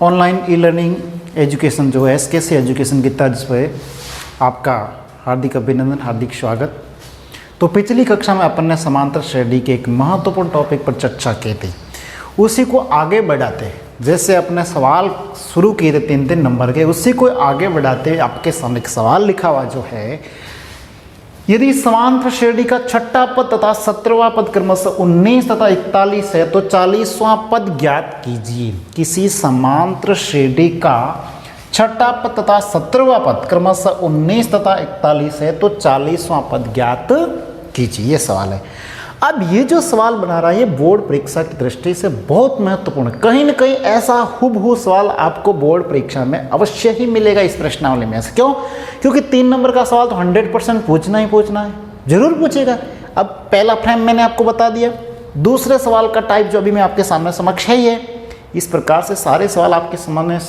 Online e learning education जो है एसकेसी education की तर्ज पर आपका हार्दिक अभिनंदन, हार्दिक स्वागत। तो पिछली कक्षा में अपन ने समांतर श्रेणी के एक महत्वपूर्ण टॉपिक पर चर्चा की थी, उसी को आगे बढ़ाते जैसे अपने सवाल शुरू किए थे 3-3 नंबर के, उसी को आगे बढ़ाते आपके सामने एक सवाल लिखा हुआ जो है, यदि समांतर श्रेणी का छठा पद तथा 17वां पद क्रमशः 19 तथा 41 है तो 40वां पद ज्ञात कीजिए। किसी समांतर श्रेणी का छठा पद तथा 17वां पद क्रमशः 19 तथा 41 है तो 40वां पद ज्ञात कीजिए, ये सवाल है। अब ये जो सवाल बना रहा है ये बोर्ड परीक्षा की दृष्टि से बहुत महत्वपूर्ण है। कहीं न कहीं ऐसा हुबहू सवाल आपको बोर्ड परीक्षा में अवश्य ही मिलेगा इस प्रश्नावली में से। क्यों? क्योंकि 3 नंबर का सवाल तो 100% पूछना ही पूछना है, जरूर पूछेगा। अब पहला फ्रेम मैंने आपको बता दिया, दूसरे सवाल का टाइप जो अभी मैं आपके सामने समक्ष है ये, इस प्रकार से सारे सवाल आपके सामने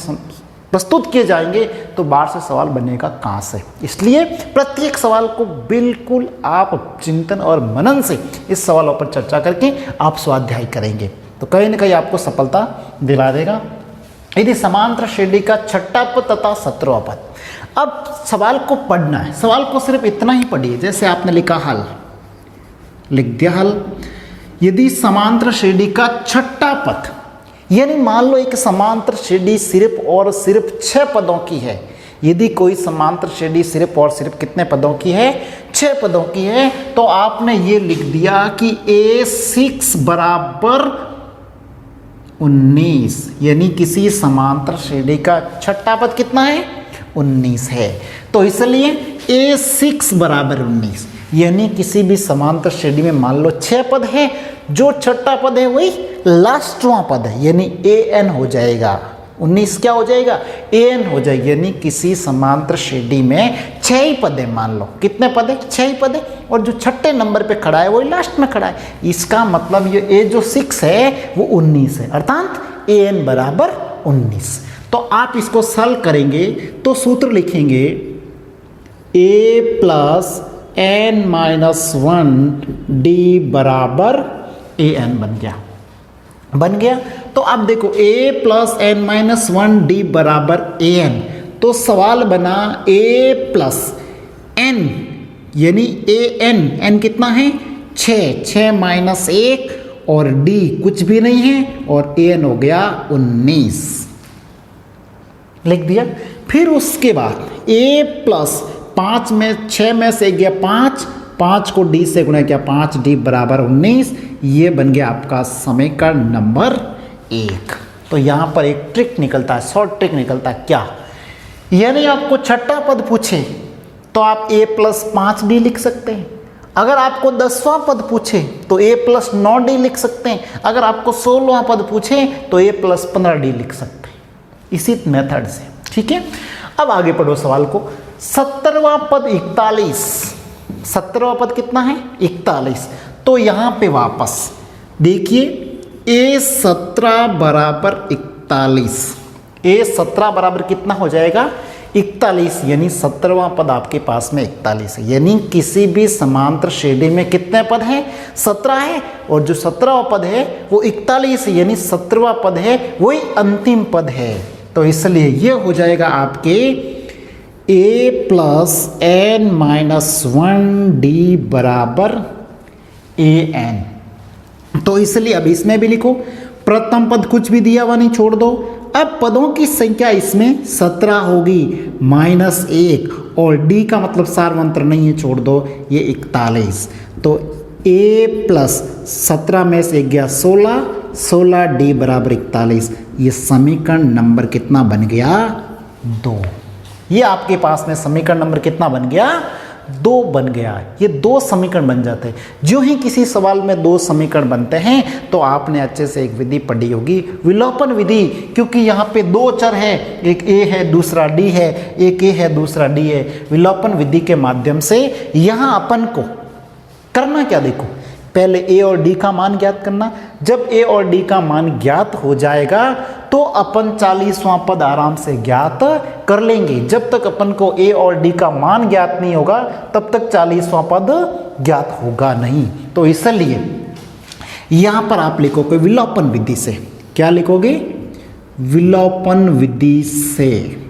प्रस्तुत किए जाएंगे तो बाहर से सवाल बनेगा कहाँ से। इसलिए प्रत्येक सवाल को बिल्कुल आप चिंतन और मनन से इस सवालों पर चर्चा करके आप स्वाध्याय करेंगे तो कहीं ना कहीं आपको सफलता दिला देगा। यदि समांतर श्रेणी का छठा पद तथा 17वां पद, अब सवाल को पढ़ना है, सवाल को सिर्फ इतना ही पढ़िए जैसे आपने लिखा हल, लिख दिया हल। यदि समांतर श्रेणी का छठा पद, यानी मान लो एक समांतर श्रेणी सिर्फ और सिर्फ 6 पदों की है। यदि कोई समांतर श्रेणी सिर्फ और सिर्फ कितने पदों की है? 6 पदों की है। तो आपने ये लिख दिया कि A6 बराबर 19, यानी किसी समांतर श्रेणी का छठा पद कितना है? 19 है। तो इसलिए A6 बराबर 19, यानी किसी भी समांतर श्रेणी में मान लो 6 पद है, जो छठा पद है वही लास्टवां पद है, यानी AN हो जाएगा। 19 क्या हो जाएगा? AN हो जाएगा। यानी किसी समांतर श्रेणी में 6 ही पद है, मान लो कितने पद है? 6 ही पद है, और जो छठे नंबर पे खड़ा है वही लास्ट में खड़ा है। इसका मतलब ये A जो 6 है वो 19 है, अर्थात AN बराबर 19। तो आप इसको सॉल्व करेंगे तो सूत्र लिखेंगे A प्लस n-1 D बराबर AN बन गया। तो अब देखो A प्लस n-1 D बराबर AN, तो सवाल बना A प्लस n यानी AN कितना है? 6 माइनस 1 और D कुछ भी नहीं है और AN हो गया 19, लिख दिया। फिर उसके बाद A प्लस 5 में 6 में से गया 5 को D से गुणा किया, 5D बराबर 19, ये बन गया आपका समीकरण नंबर 1। तो यहाँ पर एक ट्रिक निकलता है, शॉर्ट ट्रिक निकलता है। क्या? यानी आपको छठा पद पूछे तो आप A प्लस 5D लिख सकते हैं। अगर आपको 10वां पद पूछे तो A प्लस 9D लिख सकते हैं। अगर आपको 16वां पद पूछे तो A प्लस 15D लिख सकते हैं, इसी मेथड से। ठीक है, अब आगे पढ़ो सवाल को। 17वां पद 41, 17वां पद कितना है? 41। तो यहाँ पे वापस देखिए A17 बराबर 41, A17 बराबर कितना हो जाएगा? 41, यानी 17वां पद आपके पास में 41 है। यानी किसी भी समांतर श्रेणी में कितने पद हैं? 17 है, और जो 17वां पद है वो 41 है, यानी 17वां पद है वही अंतिम पद है। तो इसलिए ये हो जाएगा आपके A प्लस n-1 D बराबर AN। तो इसलिए अब इसमें भी लिखो, प्रथम पद कुछ भी दिया हुआ नहीं, छोड़ दो। अब पदों की संख्या इसमें 17 होगी, -1, और D का मतलब सार्वंत्र नहीं है, छोड़ दो, ये 41। तो A प्लस 17 में से गया 16 D बराबर 41। ये समीकरण नंबर कितना बन गया? 2। ये आपके पास में समीकरण नंबर कितना बन गया? 2 बन गया। ये 2 समीकरण बन जाते हैं। जो ही किसी सवाल में 2 समीकरण बनते हैं तो आपने अच्छे से एक विधि पढ़ी होगी, विलोपन विधि। क्योंकि यहाँ पे 2 चर है, एक A है दूसरा D है, एक A है दूसरा D है। विलोपन विधि के माध्यम से यहाँ अपन को करना क्या, देखो पहले A और D का मान ज्ञात करना। जब A और D का मान ज्ञात हो जाएगा तो अपन 40वां पद आराम से ज्ञात कर लेंगे। जब तक अपन को A और D का मान ज्ञात नहीं होगा तब तक 40वां पद ज्ञात होगा नहीं। तो इसलिए यहाँ पर आप लिखोगे विलोपन विधि से। क्या लिखोगे? विलोपन विधि से।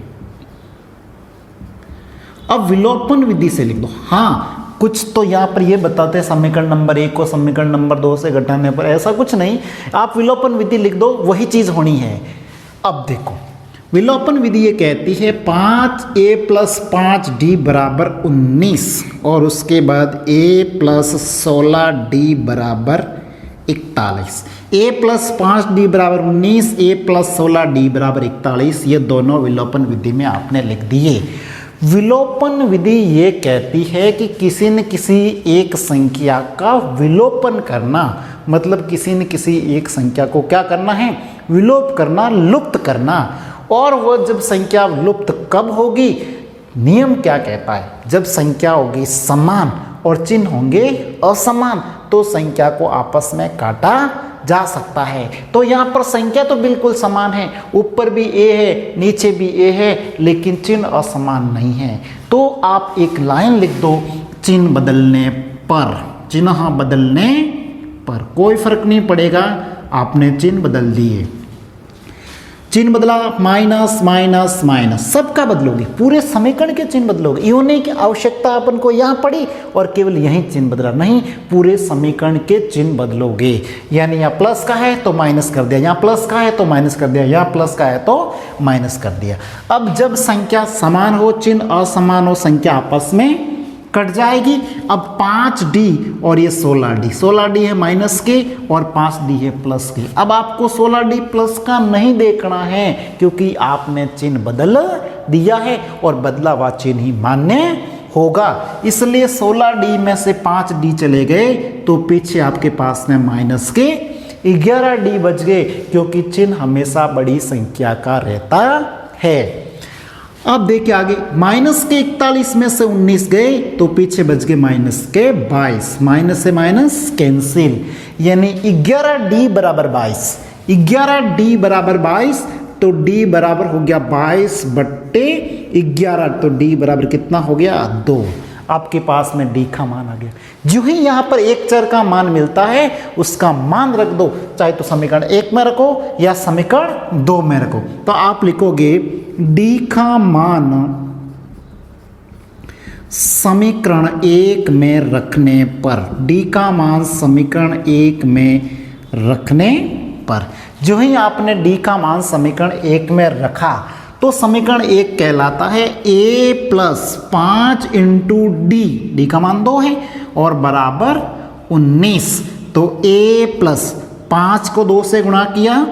अब विलोपन विधि से लिख दो। हाँ, कुछ तो यहाँ पर ये बताते हैं समीकरण नंबर 1 को समीकरण नंबर 2 से घटाने पर, ऐसा कुछ नहीं, आप विलोपन विधि लिख दो, वही चीज़ होनी है। अब देखो विलोपन विधि ये कहती है 5a + 5d बराबर 19 और उसके बाद a + 16d बराबर 41। a + 5d बराबर 19, a + 16d बराबर 41, ये दोनों विलोपन विधि में आपने लिख दिए। विलोपन विधि ये कहती है कि किसी न किसी एक संख्या का विलोपन करना, मतलब किसी न किसी एक संख्या को क्या करना है, विलोप करना, लुप्त करना। और वह जब संख्या लुप्त कब होगी, नियम क्या कहता है, जब संख्या होगी समान और चिन्ह होंगे असमान, तो संख्या को आपस में काटा जा सकता है। तो यहाँ पर संख्या तो बिल्कुल समान है, ऊपर भी a है नीचे भी a है, लेकिन चिन्ह असमान नहीं है। तो आप एक लाइन लिख दो, चिन्ह बदलने पर, चिन्ह बदलने पर कोई फर्क नहीं पड़ेगा, आपने चिन्ह बदल दिए। चिन्ह बदला, माइनस माइनस माइनस, सबका बदलोगे, पूरे समीकरण के चिन्ह बदलोगे। यूँ नहीं कि आवश्यकता अपन को यहाँ पड़ी और केवल यही चिन्ह बदला, नहीं, पूरे समीकरण के चिन्ह बदलोगे। यानी यहाँ प्लस का है तो माइनस कर दिया, यहाँ प्लस का है तो माइनस कर दिया, यहाँ प्लस का है तो माइनस कर दिया। अब जब संख्या समान हो, चिन्ह असमान हो, संख्या आपस में कट जाएगी। अब 5d और ये 16d, 16d है माइनस के और 5d है प्लस के। अब आपको 16d प्लस का नहीं देखना है, क्योंकि आपने चिन्ह बदल दिया है और बदला हुआ चिन्ह ही मान्य होगा। इसलिए 16d में से 5d चले गए तो पीछे आपके पास में माइनस के 11d बच गए, क्योंकि चिन्ह हमेशा बड़ी संख्या का रहता है। अब देखिए आगे, माइनस के 41 में से 19 गए तो पीछे बच गए माइनस के 22, माइनस से माइनस कैंसिल, यानी 11d बराबर 22, 11d बराबर 22, तो d बराबर हो गया 22/11, तो d बराबर कितना हो गया 2। आपके पास में d का मान आ गया। जो ही यहाँ पर एक चर का मान मिलता है उसका मान रख दो, चाहे तो समीकरण 1 में रखो या समीकरण 2 में रखो। तो आप लिखोगे d का मान समीकरण 1 में रखने पर, d का मान समीकरण 1 में रखने पर, जो ही आपने d का मान समीकरण 1 में रखा तो समीकरण 1 कहलाता है a + 5 × d का मान 2 है और बराबर 19। तो a + 5 को 2 से गुणा किया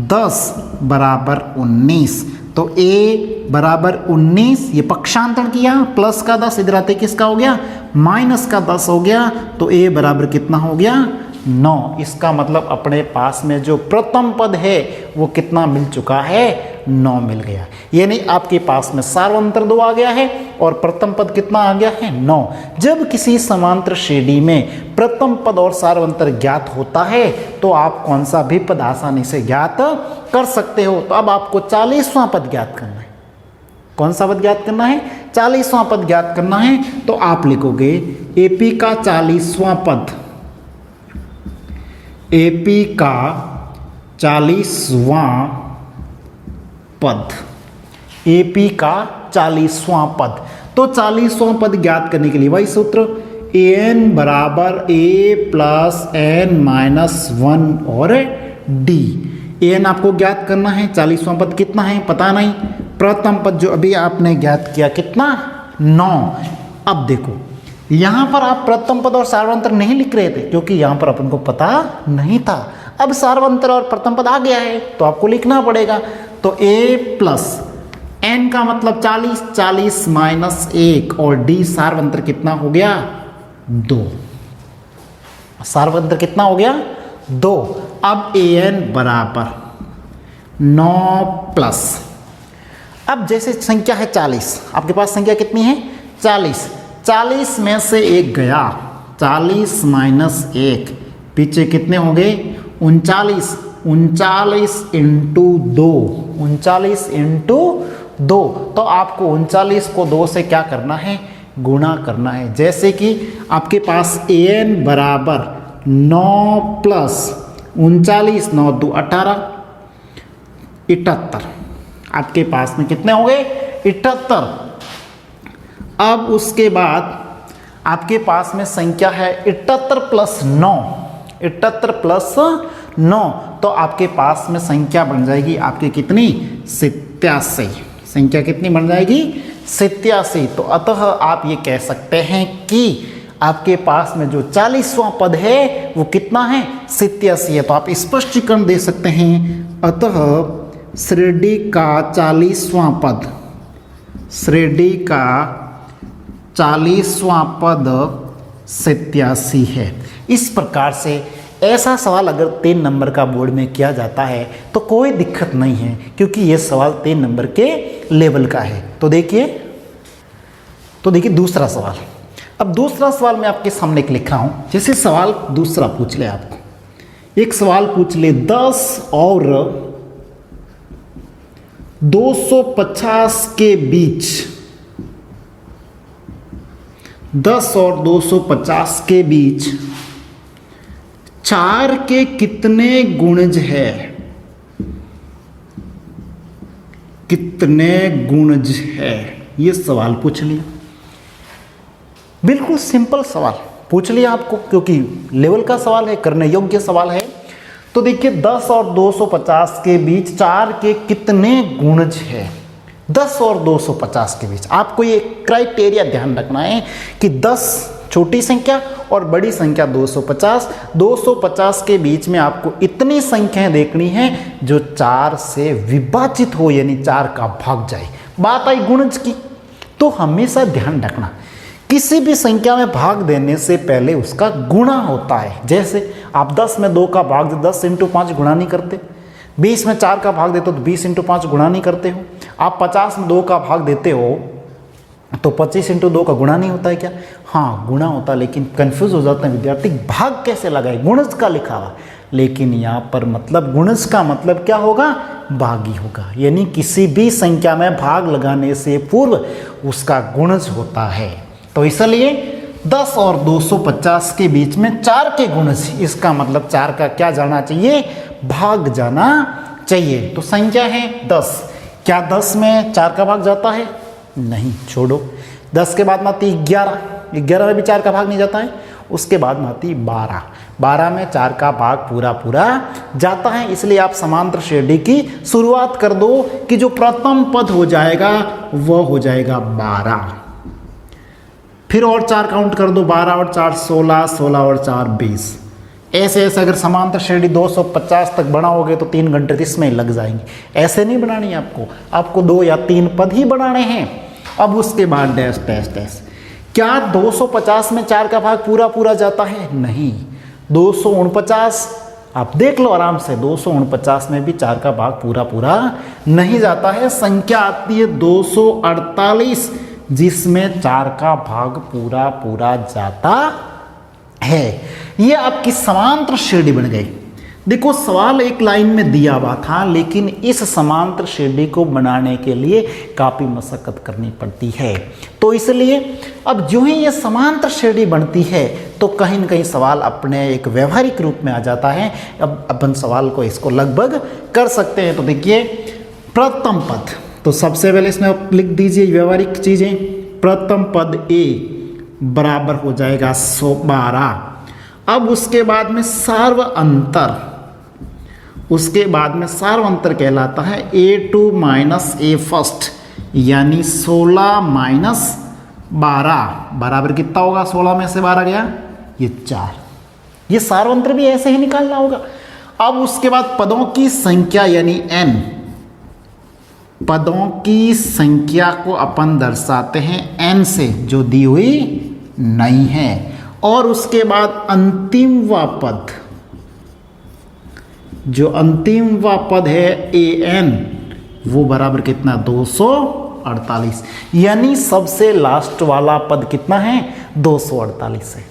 10 बराबर 19, तो a बराबर 19, ये पक्षांतरण किया, प्लस का 10 इधर आते किसका हो गया, माइनस का 10 हो गया, तो a बराबर कितना हो गया 9। इसका मतलब अपने पास में जो प्रथम पद है वो कितना मिल चुका है, 9 मिल गया। यानी आपके पास में सार्वंतर 2 आ गया है और प्रथम पद कितना आ गया है 9। जब किसी समांतर श्रेणी में प्रथम पद और सार्वंतर ज्ञात होता है तो आप कौन सा भी पद आसानी से ज्ञात कर सकते हो। तो अब आपको 40वां पद ज्ञात करना है। कौन सा पद ज्ञात करना है, 40वां पद ज्ञात करना है। तो आप लिखोगे एपी का 40वां पद, एपी का 40वां पद, एपी का 40वां पद। तो 40वां पद ज्ञात करने के लिए वही सूत्र, an बराबर a + n-1 और d। an आपको ज्ञात करना है, 40वां पद कितना है पता नहीं, प्रथम पद जो अभी आपने ज्ञात किया कितना 9। अब देखो यहाँ पर आप प्रथम पद और सार्वंतर नहीं लिख रहे थे क्योंकि यहाँ पर अपन को पता नहीं था। अब सार्वंतर और प्रथम पद आ गया है तो आपको लिखना पड़ेगा। तो a + n का मतलब 40, 40 - 1 और d सार्वंतर कितना हो गया 2, सार्वंतर कितना हो गया 2। अब an बराबर 9 प्लस, अब जैसे संख्या है 40, आपके पास संख्या कितनी है 40, 40 में से 1 गया, 40 - 1 पीछे कितने हो गए 39, 39 × 2, 39 × 2। तो आपको 39 को 2 से क्या करना है गुणा करना है। जैसे कि आपके पास an बराबर 9 + 39, 9 × 2 = 18, 78। आपके पास में कितने हो गए? 78। अब उसके बाद आपके पास में संख्या है 78 प्लस 9, 78 प्लस 9, तो आपके पास में संख्या बन जाएगी आपकी कितनी? 87। संख्या कितनी बन जाएगी? 87। तो अतः आप ये कह सकते हैं कि आपके पास में जो 40वां पद है वो कितना है? 87 है। तो आप स्पष्टीकरण दे सकते हैं, अतः श्रेणी का 40वां पद, श्रेणी का 40वां पद 87 है। इस प्रकार से ऐसा सवाल अगर 3 नंबर का बोर्ड में किया जाता है तो कोई दिक्कत नहीं है, क्योंकि ये सवाल 3 नंबर के लेवल का है। तो देखिए दूसरा सवाल। अब दूसरा सवाल मैं आपके सामने एक लिखा हूं। जैसे सवाल दूसरा पूछ ले, आपको एक सवाल पूछ ले, 10 और 250 के बीच, 10 और 250 के बीच 4 के कितने गुणज है? कितने गुणज है? ये सवाल पूछ लिया। बिल्कुल सिंपल सवाल पूछ लिया आपको, क्योंकि लेवल का सवाल है, करने योग्य सवाल है। तो देखिए 10 और 250 के बीच 4 के कितने गुणज है? 10 और 250 के बीच आपको ये क्राइटेरिया ध्यान रखना है कि 10 छोटी संख्या और बड़ी संख्या 250, 250 के बीच में आपको इतनी संख्याएं देखनी है जो 4 से विभाजित हो, यानी 4 का भाग जाए। बात आई गुणज की, तो हमेशा ध्यान रखना किसी भी संख्या में भाग देने से पहले उसका गुणा होता है। जैसे आप 10 में 2 का भाग 10 × 5 गुणा नहीं करते, 20 में 4 का भाग देते हो तो 20 × 5 गुणा नहीं करते हो, आप 50 में 2 का भाग देते हो तो 25 × 2 का गुणा नहीं होता है क्या? हाँ गुणा होता है, लेकिन कंफ्यूज हो जाते हैं विद्यार्थी, भाग कैसे लगाए? गुणज का लिखा हुआ, लेकिन यहाँ पर मतलब गुणज का मतलब क्या होगा? भागी होगा, यानी किसी भी संख्या में भाग लगाने से पूर्व उसका गुणज होता है। तो इसलिए 10 और 250 के बीच में 4 के गुणज, इसका मतलब 4 का क्या जाना चाहिए? भाग जाना चाहिए। तो संख्या है 10, क्या 10 में 4 का भाग जाता है? नहीं, छोड़ो। 10 के बाद में आती 11, 11 में भी 4 का भाग नहीं जाता है। उसके बाद में आती 12, 12 में 4 का भाग पूरा जाता है। इसलिए आप समांतर श्रेणी की शुरुआत कर दो कि जो प्रथम पद हो जाएगा वह हो जाएगा 12। फिर और 4 काउंट कर दो, 12 और 4 16, 16 और 4 20। ऐसे ऐसे अगर समांतर श्रेणी 250 तक बनाओगे तो 3 घंटे इसमें लग जाएंगे। ऐसे नहीं बनानी आपको 2 या 3 पद ही बनाने हैं। अब उसके बाद डैश डैश डैश, क्या 250 में 4 का भाग पूरा जाता है? नहीं, 249 आप देख लो आराम से, 249 में भी 4 का भाग पूरा नहीं जाता है। संख्या आती है 248 जिसमें 4 का भाग पूरा जाता है। ये आपकी समांतर श्रेणी बन गई। देखो सवाल एक लाइन में दिया हुआ था, लेकिन इस समांतर श्रेणी को बनाने के लिए काफ़ी मशक्कत करनी पड़ती है। तो इसलिए अब जो ही ये समांतर श्रेणी बनती है तो कहीं न कहीं सवाल अपने एक व्यवहारिक रूप में आ जाता है। अब अपन सवाल को इसको लगभग कर सकते हैं। तो देखिए प्रथम पद, तो सबसे पहले इसमें आप लिख दीजिए व्यवहारिक चीज़ें। प्रथम पद A बराबर हो जाएगा 12। अब उसके बाद में सार्व अंतर, उसके बाद में सार्व अंतर कहलाता है A2 माइनस A1, यानी 16 माइनस 12 बराबर कितना होगा? 16 में से 12 गया, ये 4। ये सार्व अंतर भी ऐसे ही निकालना होगा। अब उसके बाद पदों की संख्या यानी n, पदों की संख्या को अपन दर्शाते हैं n से, जो दी हुई नहीं है। और उसके बाद अंतिमवा पद, जो अंतिमवा पद है an, वो बराबर कितना? 248, यानी सबसे लास्ट वाला पद कितना है? 248 है।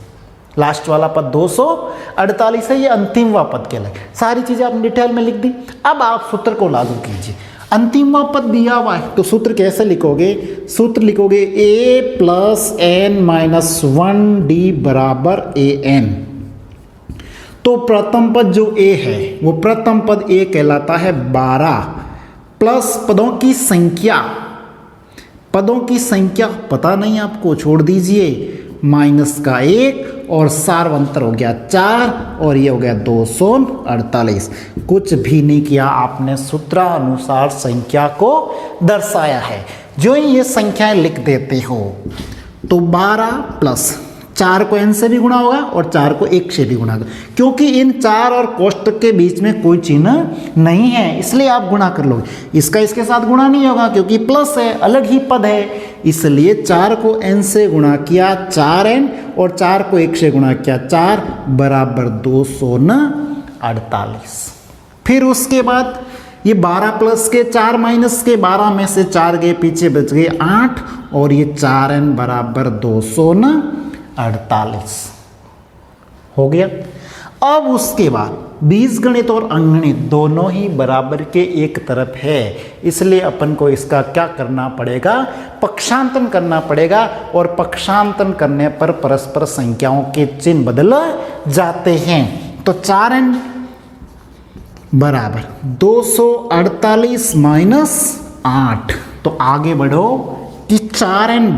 लास्ट वाला पद 248 है, ये अंतिमवा पद के लगे। सारी चीजें आपने डिटेल में लिख दी। अब आप सूत्र को लागू कीजिए। अंतिमवा पद दिया हुआ है तो सूत्र कैसे लिखोगे? सूत्र लिखोगे a plus n minus 1d बराबर an। तो प्रथम पद जो a है वो प्रथम पद a कहलाता है 12, प्लस पदों की संख्या, पदों की संख्या पता नहीं आपको, छोड़ दीजिए, माइनस का 1 और सार्वंतर हो गया 4 और ये हो गया 248। कुछ भी नहीं किया आपने, सूत्रानुसार संख्या को दर्शाया है। जो ही ये संख्याएं लिख देते हो तो 12 प्लस 4 को n से भी गुणा होगा और 4 को 1 से भी गुणा होगा, क्योंकि इन 4 और कोष्टक के बीच में कोई चिन्ह नहीं है, इसलिए आप गुणा कर लोगे। इसका इसके साथ गुणा नहीं होगा क्योंकि प्लस है, अलग ही पद है, इसलिए 4 को n से गुणा किया 4n और 4 को 1 से गुणा किया 4 बराबर 248। फिर उसके बाद ये 12 प्लस के 4 माइनस के 12 में से 4 गए पीछे, बच गए 8 और ये 4n बराबर 248 हो गया। अब उसके बाद बीजगणित और अंकगणित दोनों ही बराबर के एक तरफ है, इसलिए अपन को इसका क्या करना पड़ेगा, पक्षांतन करना पड़ेगा, और पक्षांतन करने पर परस्पर संख्याओं के चिन्ह बदल जाते हैं। तो 4n बराबर 248 माइनस 8, तो आगे बढ़ो कि 4n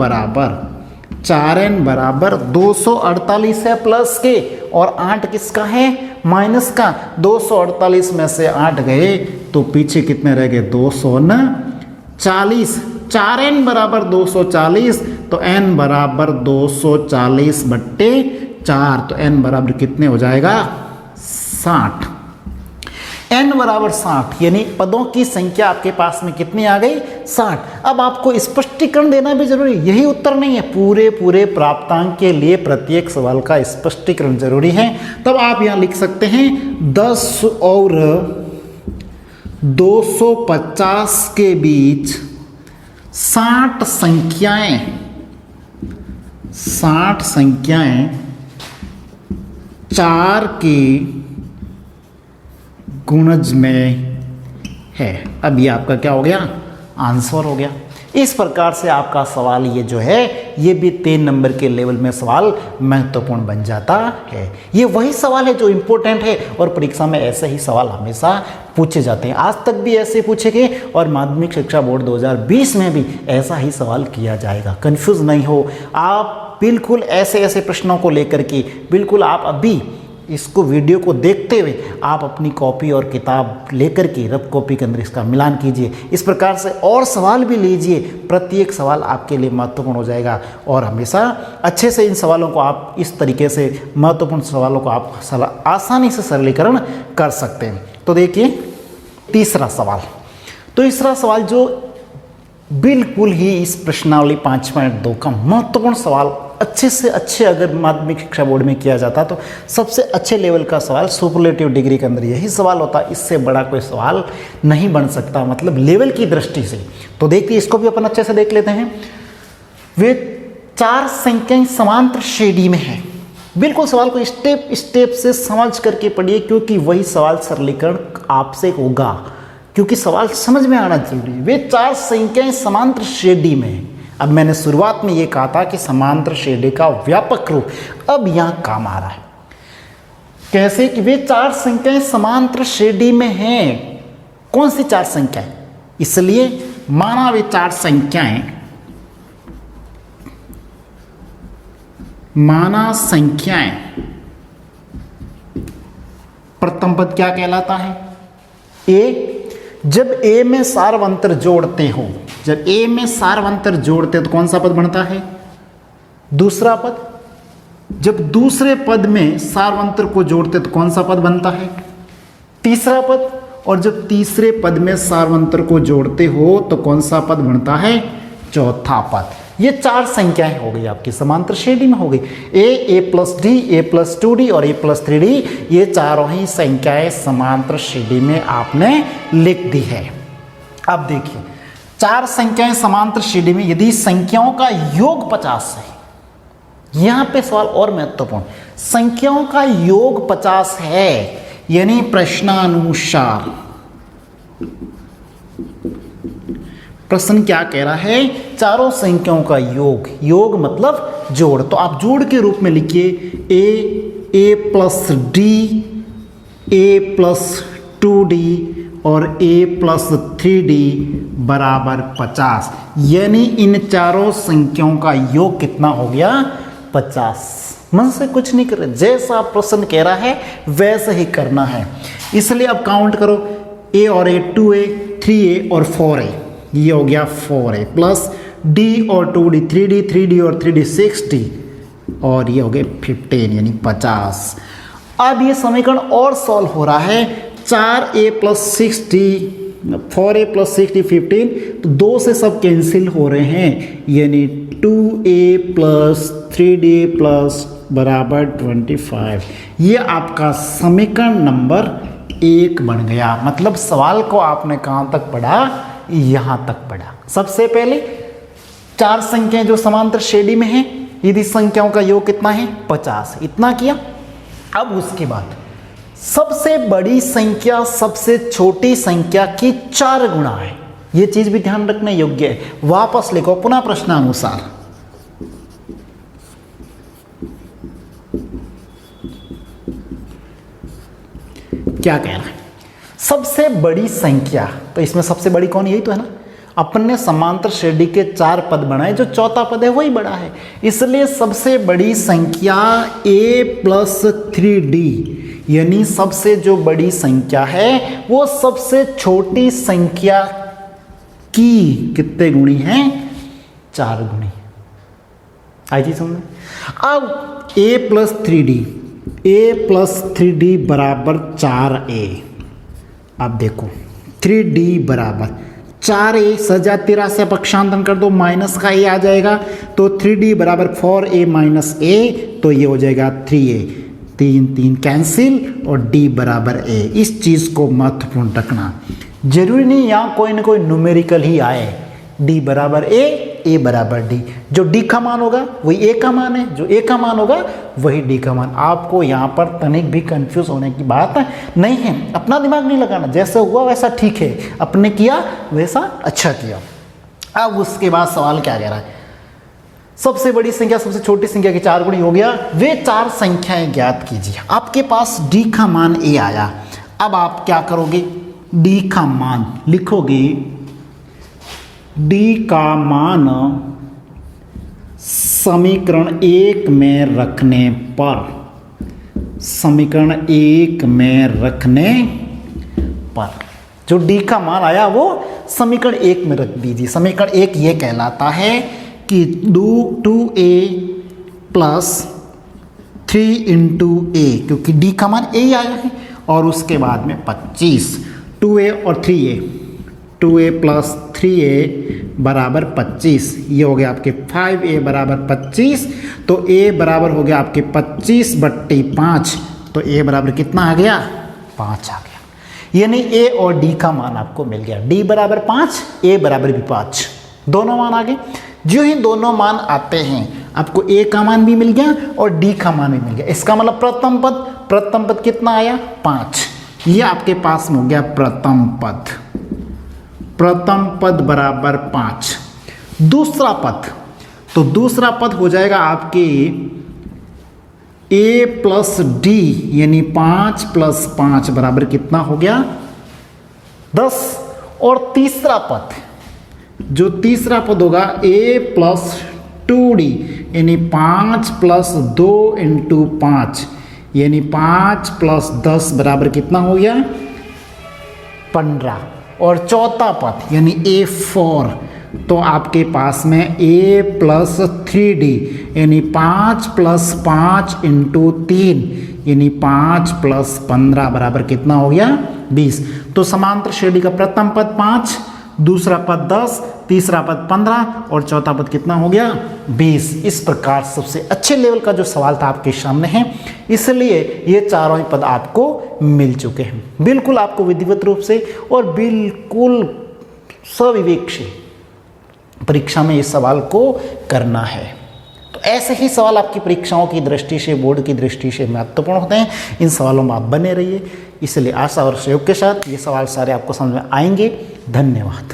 बराबर 248 है प्लस के, और 8 किसका है, माइनस का। 248 में से 8 गए तो पीछे कितने रह गए, 240। 4n बराबर 240, तो n बराबर 240 बट्टे 4, तो n बराबर कितने हो जाएगा, 60। n बराबर 60, यानी पदों की संख्या आपके पास में कितनी आ गई, 60। अब आपको स्पष्टीकरण देना भी जरूरी, यही उत्तर नहीं है, पूरे प्राप्तांक के लिए प्रत्येक सवाल का स्पष्टीकरण जरूरी है। तब आप यहां लिख सकते हैं 10 और 250 के बीच 60 संख्याएं 4 के गुणज में है। अब ये आपका क्या हो गया, आंसर हो गया। इस प्रकार से आपका सवाल ये जो है, ये भी 3 नंबर के लेवल में सवाल महत्वपूर्ण बन जाता है। ये वही सवाल है जो इम्पोर्टेंट है और परीक्षा में ऐसे ही सवाल हमेशा पूछे जाते हैं। आज तक भी ऐसे पूछे गए और माध्यमिक शिक्षा बोर्ड 2020 में भी ऐसा ही सवाल किया जाएगा। कंफ्यूज नहीं हो आप, बिल्कुल ऐसे प्रश्नों को लेकर के बिल्कुल आप अभी इसको वीडियो को देखते हुए आप अपनी कॉपी और किताब लेकर के रफ कॉपी के अंदर इसका मिलान कीजिए। इस प्रकार से और सवाल भी लीजिए, प्रत्येक सवाल आपके लिए महत्वपूर्ण हो जाएगा और हमेशा अच्छे से इन सवालों को आप इस तरीके से महत्वपूर्ण सवालों को आप आसानी से सरलीकरण कर सकते हैं। तो देखिए तीसरा सवाल जो बिल्कुल ही इस प्रश्नावली 5.2 का महत्वपूर्ण सवाल, अच्छे से अच्छे अगर माध्यमिक शिक्षा बोर्ड में किया जाता तो सबसे अच्छे लेवल का सवाल सुपरलेटिव डिग्री के अंदर यही सवाल होता, इससे बड़ा कोई सवाल नहीं बन सकता, मतलब लेवल की दृष्टि से। तो देखिए इसको भी अपन अच्छे से देख लेते हैं। वे 4 संख्याएं समांतर श्रेणी में है। बिल्कुल सवाल को स्टेप से समझ करके पढ़िए, क्योंकि वही सवाल सरलीकरण आपसे होगा, क्योंकि सवाल समझ में आना जरूरी है। वे 4 संख्याएं समांतर श्रेणी में है। अब मैंने शुरुआत में ये कहा था कि समांतर श्रेणी का व्यापक रूप अब यहां काम आ रहा है। कैसे कि वे 4 संख्याएं समांतर श्रेणी में हैं। कौन सी 4 संख्याएं? इसलिए माना वे 4 संख्याएं, प्रथम पद क्या कहलाता है, ए। जब ए में सार्वंतर जोड़ते हो, तो कौन सा पद बनता है, दूसरा पद। जब दूसरे पद में सार्वंतर को जोड़ते तो कौन सा पद बनता है, तीसरा पद। और जब तीसरे पद में सार्वंतर को जोड़ते हो तो कौन सा पद बनता है, चौथा पद। ये 4 संख्याएं हो गई आपकी समांतर श्रेणी में हो गई। ए प्लस डी, ए प्लस 2d और ए प्लस 3d, ये चारों ही संख्याएं समांतर श्रेणी में आपने लिख दी है। अब देखिए 4 संख्याएं समांतर श्रेणी में, यदि संख्याओं का योग 50 है, यहां पे सवाल और महत्वपूर्ण, संख्याओं का योग 50 है, यानी प्रश्नानुसार प्रश्न क्या कह रहा है, चारों संख्याओं का योग मतलब जोड़। तो आप जोड़ के रूप में लिखिए ए प्लस डी, ए प्लस 2d और a प्लस 3d बराबर 50, यानी इन चारों संख्याओं का योग कितना हो गया 50। मन से कुछ नहीं कर रहे, जैसा प्रश्न कह रहा है वैसे ही करना है। इसलिए अब काउंट करो, a और a 2a 3a और 4a, ये हो गया 4a प्लस d और 2d 3d और 3d 6d और ये हो गए 15 यानी 50। अब ये समीकरण और सॉल्व हो रहा है, 4a plus 6d 4a plus 6d 15, तो 2 से सब कैंसिल हो रहे हैं, यानी 2a प्लस 3d प्लस बराबर 25। ये आपका समीकरण नंबर 1 बन गया। मतलब सवाल को आपने कहाँ तक पढ़ा, यहाँ तक पढ़ा। सबसे पहले 4 संख्याएं जो समांतर श्रेणी में हैं, यदि संख्याओं का योग कितना है 50, इतना किया। अब उसके बाद सबसे बड़ी संख्या सबसे छोटी संख्या की 4 गुणा है, ये चीज भी ध्यान रखने योग्य है। वापस लिखो पुनः प्रश्नानुसार, क्या कह रहा है, सबसे बड़ी संख्या, तो इसमें सबसे बड़ी कौन, यही तो है ना। अपन ने समांतर श्रेणी के 4 पद बनाए, जो चौथा पद है वही बड़ा है, इसलिए सबसे बड़ी संख्या a प्लस 3d, यानी सबसे जो बड़ी संख्या है वो सबसे छोटी संख्या की कितने गुणी है 4 गुणी। आई चीज समझ। अब a प्लस 3d बराबर 4a। अब देखो 3d बराबर 4a, सजा 13 से पक्षांतरण कर दो, माइनस का a आ जाएगा, तो 3d बराबर 4a माइनस a, तो ये हो जाएगा 3a, 3 कैंसिल और d बराबर a। इस चीज को महत्वपूर्ण रखना, जरूरी नहीं यहाँ कोई ना कोई न्यूमेरिकल ही आए, d बराबर a बराबर d, जो d का मान होगा वही a का मान है, जो a का मान होगा वही d का मान। आपको यहाँ पर तनिक भी कंफ्यूज होने की बात नहीं है, अपना दिमाग नहीं लगाना, जैसे हुआ वैसा ठीक है, अपने किया वैसा अच्छा किया। अब उसके बाद सवाल क्या कह रहा है, सबसे बड़ी संख्या सबसे छोटी संख्या की 4 गुणी हो गया, वे 4 संख्याएं ज्ञात कीजिए। आपके पास d का मान a आया, अब आप क्या करोगे, d का मान लिखोगे, d का मान समीकरण 1 में रखने पर, समीकरण 1 में रखने पर जो d का मान आया वो समीकरण 1 में रख दीजिए। समीकरण 1 ये कहलाता है कि 2a प्लस 3 इंटू a, क्योंकि d का मान a आया है, और उसके बाद में 25, 2a और 3a, 2a प्लस 3a बराबर 25, ये हो गया आपके 5a बराबर 25, तो a बराबर हो गया आपके 25/5, तो a बराबर कितना आ गया 5 आ गया, यानी a और d का मान आपको मिल गया, d बराबर 5, a बराबर भी 5, दोनों मान आ गए। जो ही दोनों मान आते हैं आपको a का मान भी मिल गया और d का मान भी मिल गया, इसका मतलब प्रथम पद कितना आया 5, ये आपके पास में हो गया प्रथम पद बराबर 5। दूसरा पद, तो दूसरा पद हो जाएगा आपके a प्लस d, यानी 5 प्लस 5 बराबर कितना हो गया 10। और तीसरा पद, जो तीसरा पद होगा a प्लस 2d, यानी 5 प्लस 2 इंटू 5, यानी 5 प्लस 10 बराबर कितना हो गया 15। और चौथा पद यानी a4, तो आपके पास में a प्लस 3d, यानी 5 प्लस 5 इंटू 3, यानी 5 प्लस 15 बराबर कितना हो गया 20। तो समांतर श्रेणी का प्रथम पद 5, दूसरा पद 10, तीसरा पद 15 और चौथा पद कितना हो गया 20। इस प्रकार सबसे अच्छे लेवल का जो सवाल था आपके सामने है, इसलिए ये चारों ही पद आपको मिल चुके हैं, बिल्कुल आपको विधिवत रूप से और बिल्कुल सविवेक से परीक्षा में इस सवाल को करना है। तो ऐसे ही सवाल आपकी परीक्षाओं की दृष्टि से, बोर्ड की दृष्टि से महत्वपूर्ण होते हैं, इन सवालों में आप बने रहिए। इसलिए आशा और सहयोग के साथ ये सवाल सारे आपको समझ में आएंगे। धन्यवाद।